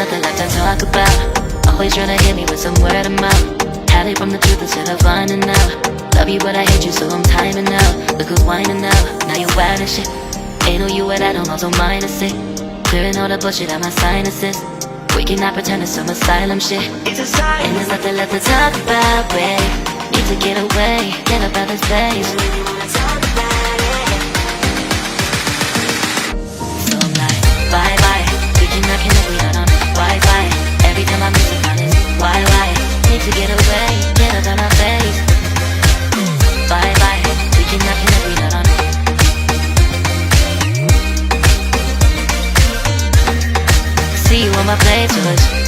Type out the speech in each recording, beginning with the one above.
nothing left to talk about. Always trying to hit me with some word of mouth. Hide it from the truth instead of finding out. Love you but I hate you so I'm timing out. Look who's whining now, now you're wild and shit. Ain't no you at I don't also minus it. Clearing all the bullshit out my sinuses. We cannot pretend it's some asylum shit. And there's nothing left to talk about, babe. Need to get away, get up out this place. So I'm like, bye bye. We cannot connect, we not on Wi-Fi. Every time I miss a call it's why? Need to get away, get up out my face. Bye bye. We cannot connect, we not on. See you on my playlist.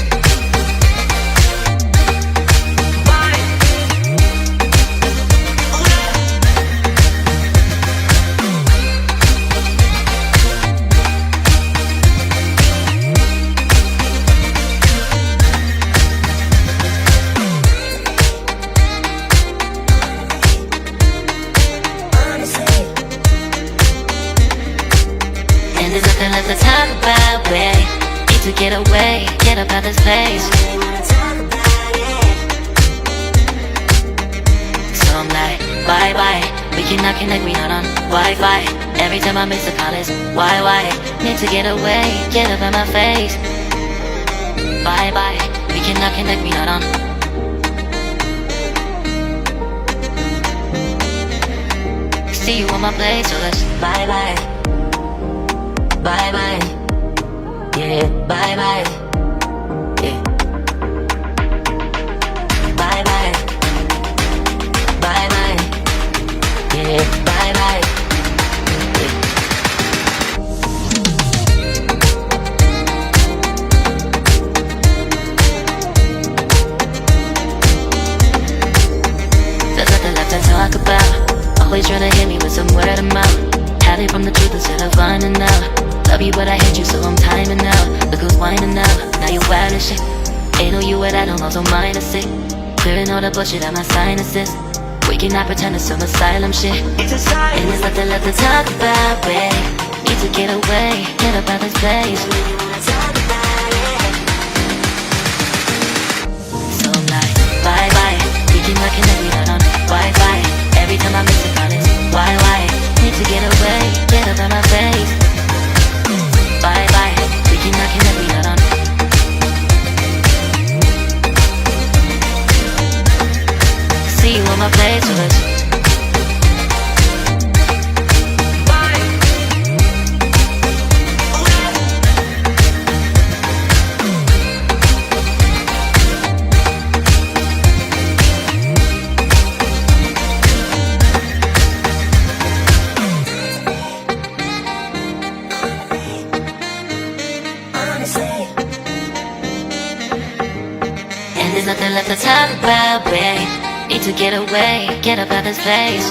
And there's nothing left to talk about, babe. Need to get away, get up out this place. So I'm like, bye bye. We cannot connect, we not on Wi-Fi. Every time I miss a call it's why? Need to get away, get up out my face. Bye bye. We cannot connect, we not on. See you on my place, so let's bye bye. Bye bye, yeah, bye bye, yeah. Bye bye, bye bye, yeah, bye bye, yeah. There's nothing left to talk about. Always trying to hit me with some word of mouth. Hide it from the truth instead of finding out. Love you but I hate you so I'm timing out. Look who's whining now, now you're wild and shit. Ain't no you at I don't also minus it. Clearing all the bullshit out my sinuses. We cannot pretend it's some asylum shit. And there's nothing left to talk about, babe. Need to get away, get up out this place. So I'm like, bye bye. We cannot connect, we not on Wi-Fi. Every time I miss a call it's why? Need to get away, get up out my face. Bye bye, we cannot connect, we not on. See you on my playlist. And there's nothing left to talk about, babe. Need to get away, get up out this place.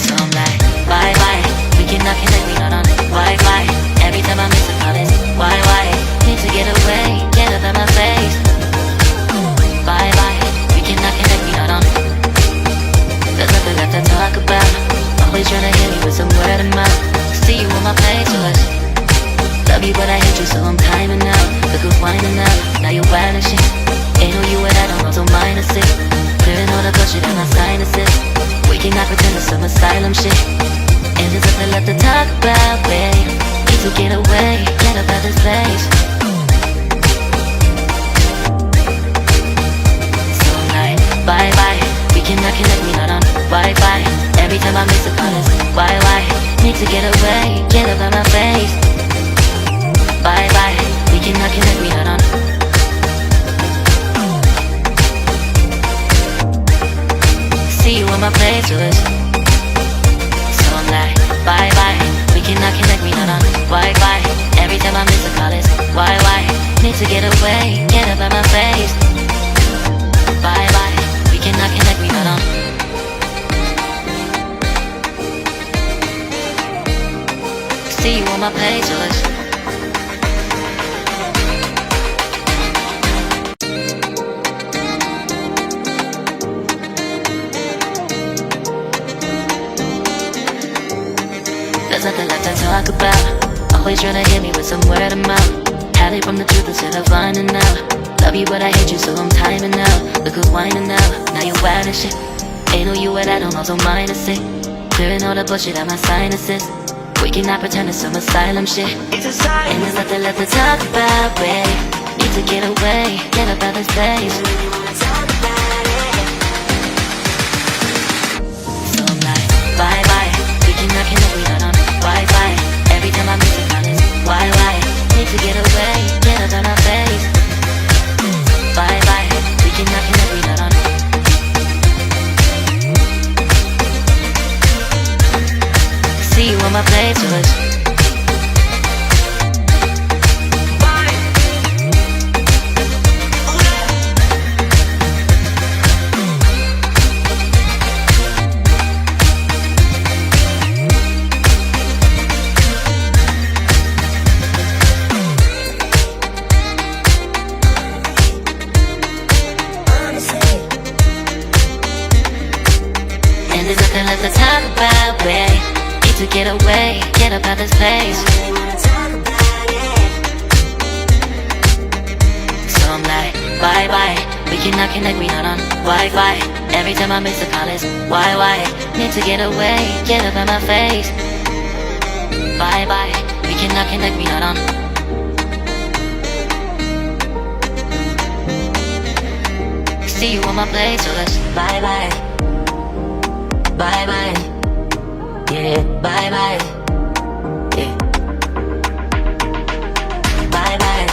So I'm like, bye bye. We cannot connect, we not on Wi-Fi. Every time I miss a call it's why? Need to get away, get up out my face. Bye bye. We cannot connect, we not on. There's nothing left to talk about. Always trying to hit me with some word of mouth. See you on my playlist. Love you but I hate you so I'm timing out. Look who's whining now, now you're wild and shit. Ain't no you at I don't also minus it. Clearing all the bullshit out my sinuses. We cannot pretend it's some asylum shit. And there's nothing left to talk about, babe. Need to get away, get up out this place. So I'm like, bye bye. We cannot connect, we not on Wi-Fi. Every time I miss a call it's why? Need to get away, get up out my face. Bye bye, we cannot connect, we not on. See you on my playlist. So I'm like, bye bye, we cannot connect, we not on Wi-Fi. Every time I miss a call it's why? Need to get away, get up out my face. Bye bye, we cannot connect, we not on. See you on my playlist. There's nothing left to talk about. Always tryna hit me with some word of mouth. Hide it from the truth instead of finding out. Love you but I hate you so I'm timing out. Look who's whining now, now you wild and shit. Ain't no you at I don't also minus it. Clearing all the bullshit out my sinuses. We cannot pretend it's some asylum shit. It's a sign. And there's nothing left to talk about, babe. Need to get away, get up out this place. So I'm like, bye bye. We cannot connect, we not on Wi-Fi. Every time I miss a call it's why? Need to get away, get up out my face. Bye bye. We cannot connect, we not on. See you on my playlist. And there's nothing left to talk about, babe. Need to get away, get up out this place. So I'm like, bye bye. We cannot connect, we not on Wi-Fi. Every time I miss a call it's why? Need to get away, get up out my face. Bye bye. We cannot connect, we not on. See you on my place, so let's bye bye. Bye bye. Yeah, bye bye. Yeah. Bye bye.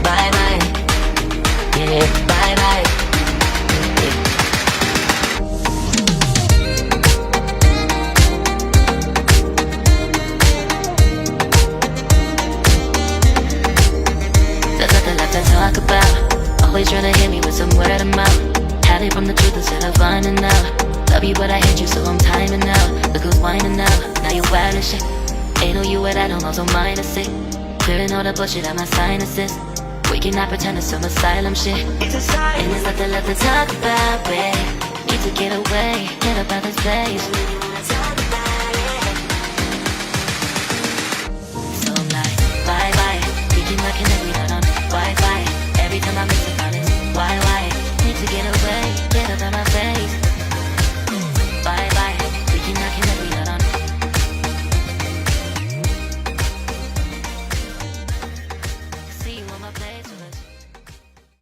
Bye bye. Yeah, bye bye. Yeah. There's nothing left to talk about. Always tryna hit me with some word of mouth. Hide it from the truth instead of finding out. Love you but I hate you so I'm timing out. Look who's whining now, now you wild and shit. Ain't no you at I don't also minus it. Clearing all the bullshit out my sinuses. We cannot pretend it's some asylum shit. It's a sign. And there's nothing left to talk about, babe. Need to get away, get up out this place. So I'm like, bye bye. We cannot connect, we not on Wi-Fi. Every time I miss a call it's why?